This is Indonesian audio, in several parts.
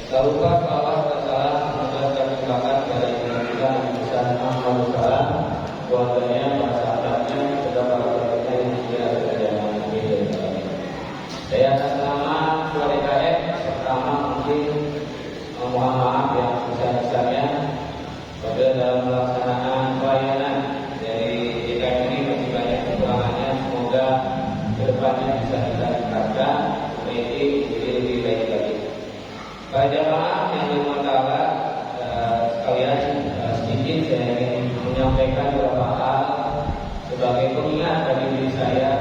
Tak lupa salawat dan salam semoga tercurahkan kepada Nabi kita Muhammad SAW, keluarganya, para sahabatnya, serta para pengikutnya yang setia kepada jalan Nabi SAW. Saya atas nama keluarga DKM pertama mungkin mohon maaf yang besar-besarnya apabila dalam pelaksanaan pelayanan dari DKM ini masih banyak kekurangannya. Semoga kedepannya bisa kita tingkatkan menjadi lebih baik lagi. Para jamaah yang bermanfaat sekalian, sedikit saya ingin menyampaikan beberapa hal sebagai pengingat bagi diri saya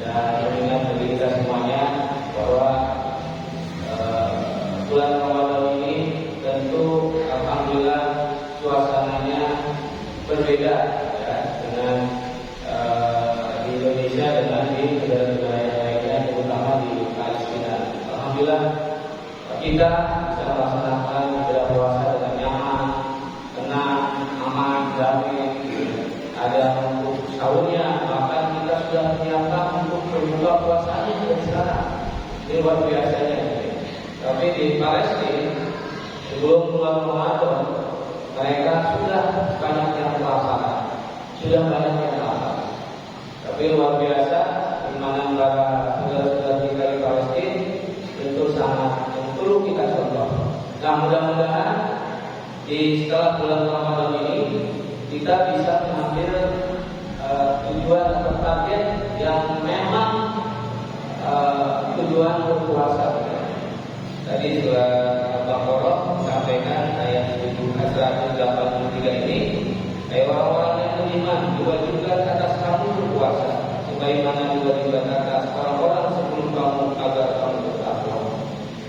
dan pengingat bagi kita semuanya bahwa bulan Ramadan ini tentu alhamdulillah suasananya berbeda ya, dengan di Indonesia dengan di negara-negara lainnya, terutama di Palestina. Alhamdulillah kita bisa melaksanakan ibadah puasa dengan nyaman, tenang, aman, damai. Ada untuk sahurnya, bahkan kita sudah menyiapkan untuk berbuka puasanya dari sekarang. Ini luar biasanya. Tapi di Palestina sebelum bulan Ramadan mereka sudah banyak yang melaksanakan, sudah banyak yang melaksanakan. Tapi luar biasa, di mana para saudara-saudara kita di Palestina tentu sangat perlu kita contoh. Nah, mudah-mudahan di setelah bulan Ramadan ini kita bisa mengambil tujuan atau target yang memang tujuan berpuasa. Tadi surah Al-Baqarah disampaikan ayat 183 ini, hai orang-orang yang beriman, diwajibkan atas kamu berpuasa, sebagaimana diwajibkan atas orang-orang sebelum kamu agar kamu bertakwa.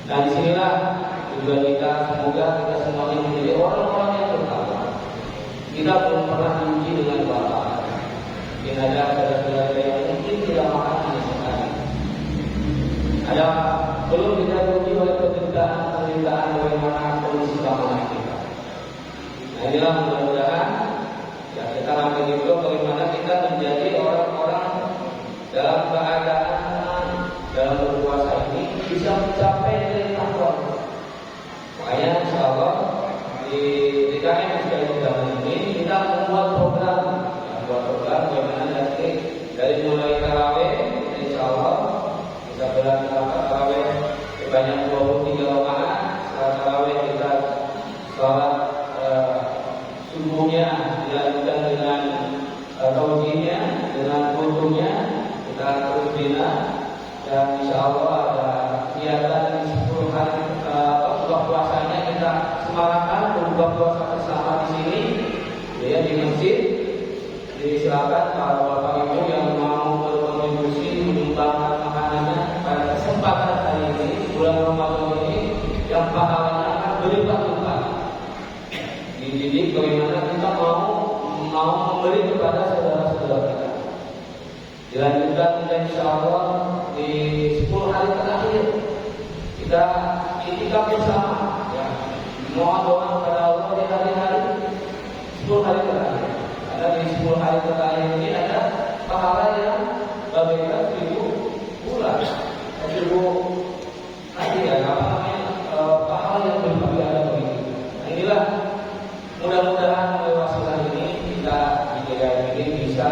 Nah, disinilah tujuan kita, semoga kita semuanya menjadi orang-orang yang bertakwa. Kita belum pernah diuji dengan lapar. Mungkin ada saudara-saudara yang mungkin tidak makan hanya sekali. Ada belum kita diuji oleh penderitaan bagaimana kondisi keamanan kita. Nah, inilah mudah-mudahan ya kita ambil itu bagaimana kita menjadi orang-orang dalam keadaan dalam berpuasa ini bisa mencapai nilai takwa. Makanya insyaallah di DKM sekali zaman ini kita membuat program bagaimana dari mulai tarawih, insyaallah kita berangkat tarawih sebanyak 23 rakaat. Setelah tarawih kita sholat subuhnya dilanjutkan dengan tauhidnya, dengan wudunya, kita terus bina. Dan insyaallah ada kegiatan di 10 hari buka puasanya kita semarakkan berbuka puasa bersama di sini, ya, di masjid. Disilakan para bapak ibu yang mau berkontribusi menyumbangkan makanannya pada kesempatan hari ini bulan Ramadan ini yang pahalanya akan berlipat-lipat. Dididik bagaimana kita mau memberi kepada saudara-saudara kita. Dilanjutkan dan insyaallah di 10 hari terakhir kita itikaf bersama, ya. Mohon doa kepada Allah di hari-hari 10 hari terakhir. Karena di 10 hari terakhir ini ada pahala yang bagaikan 1000 bulan, 1000 hari ya, pahala yang berbagi ada begitu. Nah, inilah mudah-mudahan melalui wasilah ini kita di DKM ini bisa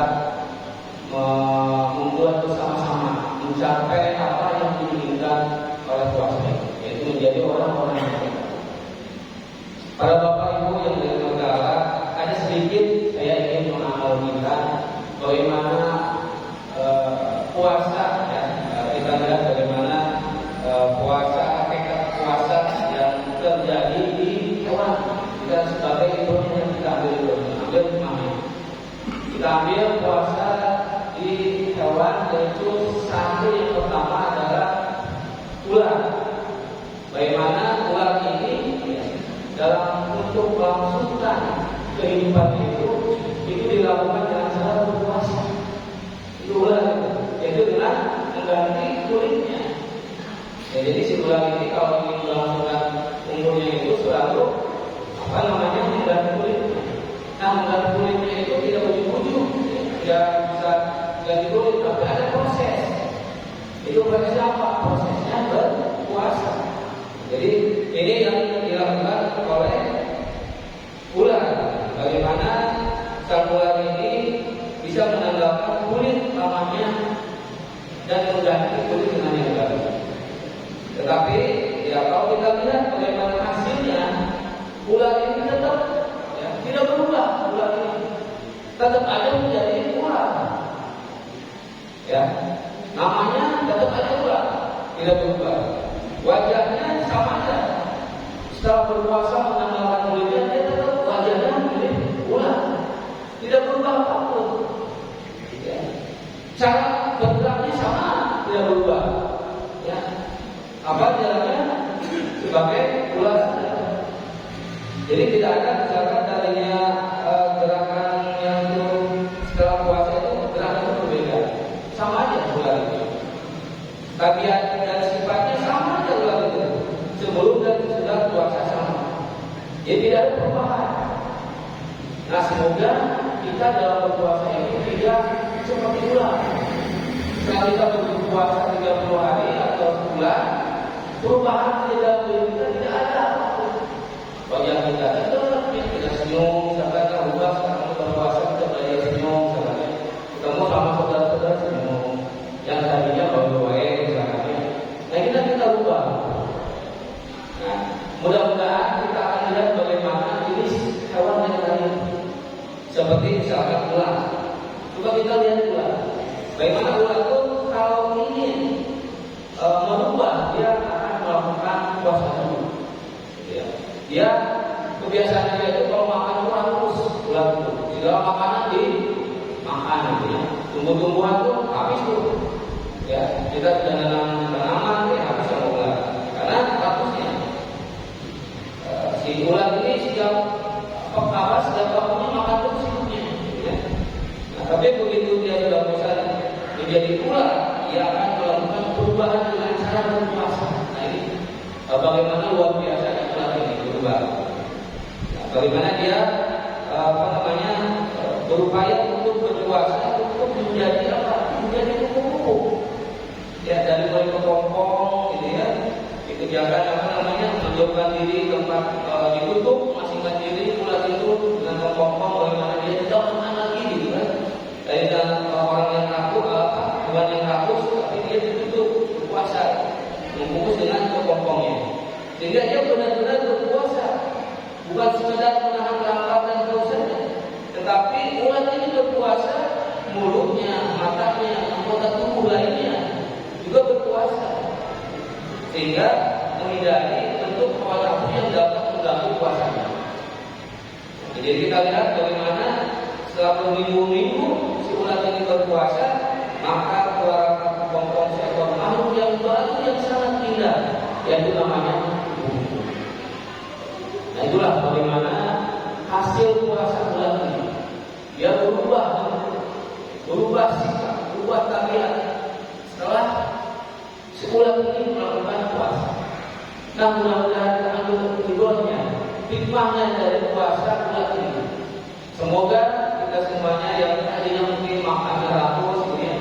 membuat bersama-sama mencapai apa yang diinginkan oleh puasa ini, yaitu menjadi orang-orang yang baik. Para bapak ibu yang dirahmati Allah, ada sedikit saya ingin menganalogikan bagaimana puasa ya, kita lihat bagaimana puasa, hakikat puasa yang terjadi di hewan. Kita sebagai ibunya yang kita ambil kita ambil puasa di hewan, yaitu satu yang pertama adalah ular. Bagaimana ular ini ya, dalam untuk melangsungkan kehidupan itu dilakukan dengan cara berpuasa. Itu ular, yaitu dengan mengganti kulitnya. Ya, jadi si ular ini kalau ingin melangsungkan umurnya itu selalu mengganti kulitnya. Nah, mengganti kulitnya itu tidak ujung-ujung, tidak bisa ganti kulit, tapi ada proses. Itu prosesnya apa? Prosesnya berpuasa. Jadi ini yang dilakukan oleh ular. Bagaimana sang ular ini bisa menambahkan kulit lamanya dan mengganti kulit dengan yang baru. Tetapi ya kalau kita lihat bagaimana hasilnya, ular ini tetap ya, tidak berubah. Ular ini tetap ada menjadi ular. Ya, namanya tetap ada ular, tidak berubah. Wajahnya sama aja. Setelah berpuasa menambahkan kulitnya, dia tetap wajahnya menjadi ular, tidak berubah apapun. Ya. Cara bergeraknya sama, tidak berubah. Ya. Apa jalannya sebagai ular saja. Jadi tidak ada misalkan tadinya gerakan yang itu setelah puasa itu gerakan itu berbeda. Sama aja ular itu. Tabiat dan sifatnya sama aja ular itu. Sebelum dan sesudah puasa sama. Jadi tidak ada perubahan. Nah semoga kita dalam berpuasa itu tidak seperti ular. Setelah kita berpuasa 30 hari atau sebulan, perubahan di dalam diri kita tidak ada. Wajah kita tetap kita senyum, sampai terubah sekarang berpuasa kita belajar senyum, sampai ketemu sama saudara-saudara senyum. Yang tadinya baik misalnya. Nah kita ubah. Nah, mudah-mudahan kita akan lihat bagaimana jenis hewan yang lain. Seperti misalkan ular. Coba kita lihat ular. Bagaimana ular itu kalau ingin merubah, dia akan melakukan puasa dulu. Ya. Dia kebiasaannya dia itu kalau makan itu harus ular itu. Segala makanan dimakan gitu ya. Tumbuh-tumbuhan itu habis tuh. Ya, kita sudah nanam tanaman ya habis sama ular. Karena harusnya si ular ini setiap waktunya makan terus hidupnya. Gitu ya. Nah, tapi begitu dia sudah bisa menjadi ular, dia akan melakukan perubahan dengan cara berpuasa. Nah ini bagaimana luar biasanya ular ini berubah. Nah, bagaimana dia berupaya untuk berpuasa untuk menjadi apa? Menjadi kupu-kupu. Ya dari mulai kepompong, gitu ya, dikerjakan menjauhkan diri tempat ditutup, masingkan diri ular itu dengan kepompong, bagaimana dia tidak makan lagi, gitu kan? Dari orang yang takut, hewan yang takut, tapi dia ditutup berpuasa, membungkus dengan kepompongnya, sehingga dia benar-benar berpuasa, bukan sekedar menahan lapar dan hausnya, tetapi ular ini berpuasa, mulutnya, matanya, anggota tubuh lainnya juga berpuasa, sehingga menghindari bentuk hawa nafsu yang dapat mengganggu puasanya. Jadi kita lihat bagaimana setelah berminggu-minggu si ular ini berpuasa, maka keluar kepompong seekor makhluk yang baru yang sangat indah, yaitu namanya kupu-kupu. Nah itulah bagaimana hasil puasa ular ini. Dia berubah sikap, berubah tabiat setelah si ular ini melakukan puasa. Nah mudah-mudahan kita ambil hikmahnya, hikmahnya dari puasa ular ini. Semoga kita semuanya yang tadinya mungkin makan teratur, ya,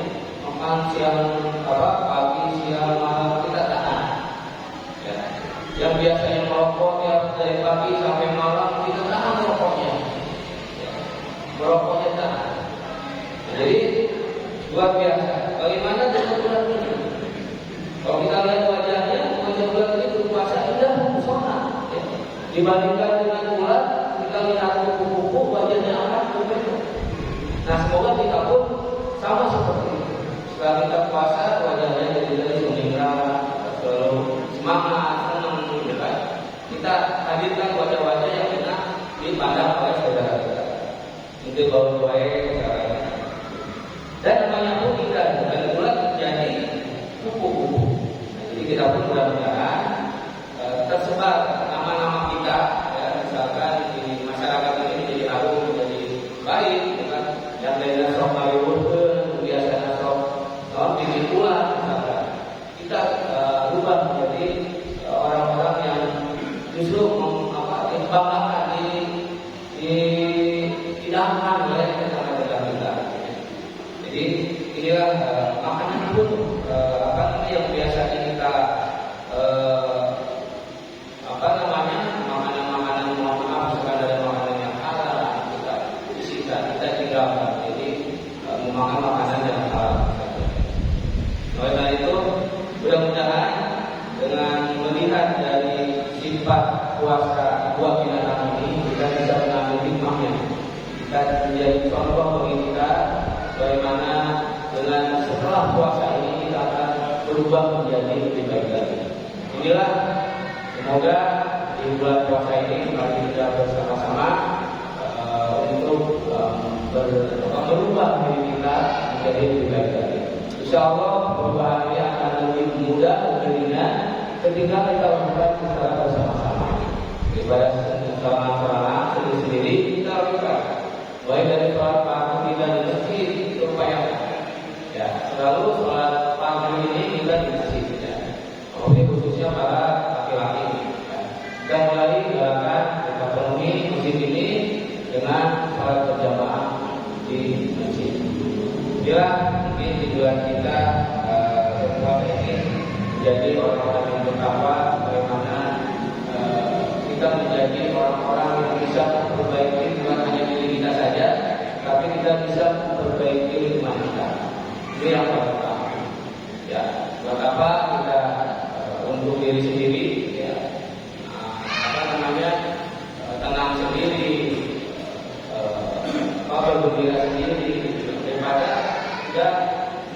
makan siang pagi, siang, malam, kita tahan. Ya. Yang biasanya merokok ya dari pagi sampai malam, kita tahan merokoknya. Ya. Merokoknya tahan. Jadi luar biasa. Bagaimana dengan ular ini? Kalau kita lihat wajah ular ini berpuasa indah, pesona. Ya. Dibandingkan dengan ular, kita lihat kupu-kupu wajahnya akan berbeda. Nah semoga kita pun sama seperti itu. Setelah kita puasa, wajahnya jadi sumringah, selalu semangat, senang, gitu kan? Kita hadirkan wajah-wajah yang enak dipandang oleh saudara-saudara. Itu baru baik. Dan namanya pun kita dan ular jadi kupu-kupu. Jadi kita pun mudah-mudahan tersebar nama-nama kita, ya, misalkan di masyarakat ini jadi harum, jadi baik, bukan yang dari nasroh Maliwurke, biasa nasroh bikin ular, misalkan kita rubah menjadi orang-orang yang justru dibanggakan, didamkan oleh tetangga-tetangga kita. Jadi inilah makanan pun yang biasanya kita sifat puasa buah binatang ini kita bisa mengambil hikmahnya. Kita menjadi contoh bagi kita bagaimana dengan setelah puasa ini kita akan berubah menjadi lebih baik lagi. Inilah semoga di bulan puasa ini mari kita bersama-sama untuk merubah diri kita menjadi lebih baik lagi. Insya Allah perubahan ini akan lebih mudah, lebih ringan ketika kita lakukan secara bersama-sama. Ibadah seorang-seorang sendiri-sendiri kita lakukan. Baik dari sholat pagi kita di masjid itu upayakan. Ya, selalu sholat pagi ini kita di masjid. Ya. Ini khususnya para laki-laki. Ya. Kita mulai gerakan kita penuhi masjid ini dengan sholat berjamaah di masjid. Bila mungkin tujuan kita berpuasa ini menjadi orang-orang yang bertakwa, bagaimana kita menjadi orang-orang yang bisa memperbaiki bukan hanya diri kita saja, tapi kita bisa memperbaiki lingkungan kita. Ini yang pertama. Ya, buat apa kita untuk diri sendiri, ya, tenang sendiri, bergembira sendiri, daripada tidak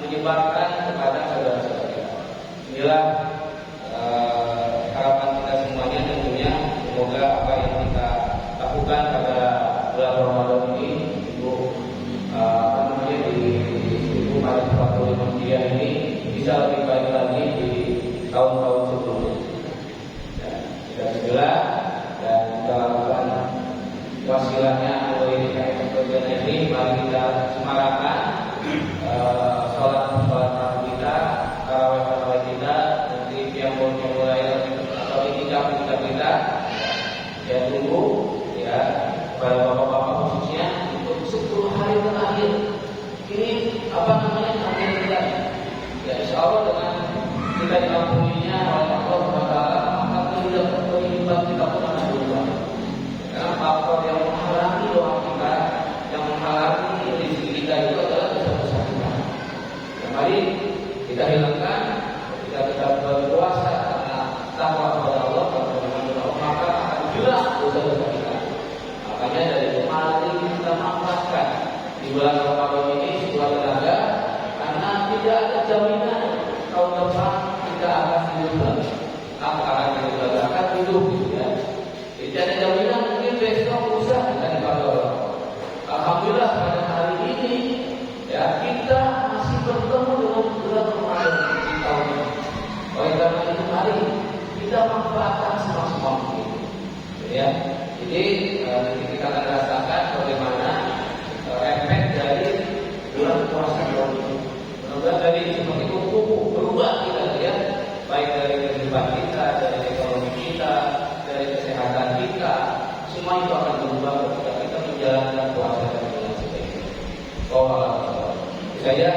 menyebarkan kepada saudara-saudara kita. Inilah harapan kita semuanya tentunya. Semoga apa yang kita lakukan pada bulan Ramadan ini, pada suatu Hijriah ini bisa lebih baik lagi di tahun-tahun sebelumnya. Kita bismillah dan kita lakukan wasilahnya atau ini mari kita semarakkan sholat kita, tarawih kita, nanti piambon mulai atau itikaf kita. Ya tunggu ya pada bapak-bapak khususnya untuk 10 hari terakhir. Ini akhir kita. Ya insya Allah dengan kita diampuninya oleh Allah SWT, maka kehidupan kita pun akan berubah. Karena faktor yang menghalangi doa kita, yang menghalangi rezeki kita itu adalah dosa-dosa kita. Ya, mari kita hilangkan ketika kita berpuasa karena takwa kepada Allah, maka akan jelas dosa-dosa kita. Makanya dari itu mari kita manfaatkan di bulan Ramadan ini sebuah tenaga, karena tidak ada jaminan tahun depan kita akan hidup lagi. Akan hidup gitu ya. Tidak ada jaminan mungkin besok lusa kita dipanggil Allah. Alhamdulillah pada hari ini ya kita masih bertemu dengan bulan Ramadan di tahun ini. Oleh karena itu mari kita manfaatkan semaksimal mungkin. Ya. Jadi kita akan rasakan bagaimana efek dari bulan puasa ini. Mudah-mudahan dari seperti kuku berubah kita ya, baik dari kehidupan kita, dari ekonomi kita, dari kesehatan kita, semua itu akan berubah ketika kita menjalankan puasa dengan sebaik-baiknya. Saya